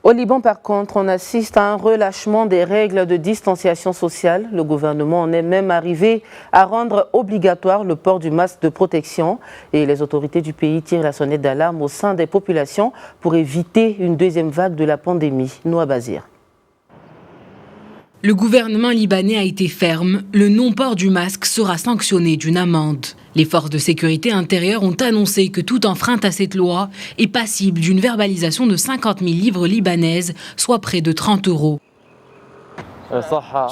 Au Liban, par contre, on assiste à un relâchement des règles de distanciation sociale. Le gouvernement en est même arrivé à rendre obligatoire le port du masque de protection. Et les autorités du pays tirent la sonnette d'alarme au sein des populations pour éviter une deuxième vague de la pandémie. Noa Bazir. Le gouvernement libanais a été ferme. Le non-port du masque sera sanctionné d'une amende. Les forces de sécurité intérieure ont annoncé que toute enfreinte à cette loi est passible d'une verbalisation de 50 000 livres libanaises, soit près de 30 €.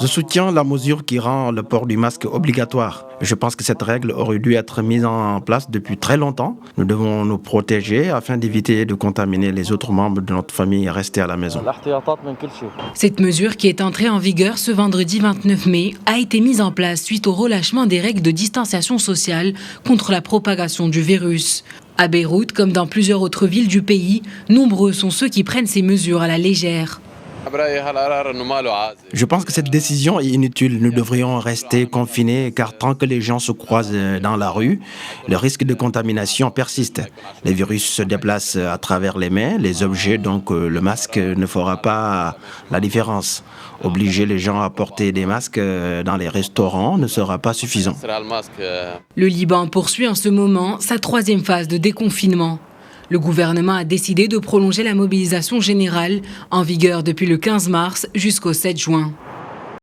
Je soutiens la mesure qui rend le port du masque obligatoire. Je pense que cette règle aurait dû être mise en place depuis très longtemps. Nous devons nous protéger afin d'éviter de contaminer les autres membres de notre famille et rester à la maison. Cette mesure, qui est entrée en vigueur ce vendredi 29 mai, a été mise en place suite au relâchement des règles de distanciation sociale contre la propagation du virus. À Beyrouth, comme dans plusieurs autres villes du pays, nombreux sont ceux qui prennent ces mesures à la légère. Je pense que cette décision est inutile. Nous devrions rester confinés car tant que les gens se croisent dans la rue, le risque de contamination persiste. Les virus se déplacent à travers les mains, les objets, donc le masque ne fera pas la différence. Obliger les gens à porter des masques dans les restaurants ne sera pas suffisant. Le Liban poursuit en ce moment sa troisième phase de déconfinement. Le gouvernement a décidé de prolonger la mobilisation générale en vigueur depuis le 15 mars jusqu'au 7 juin.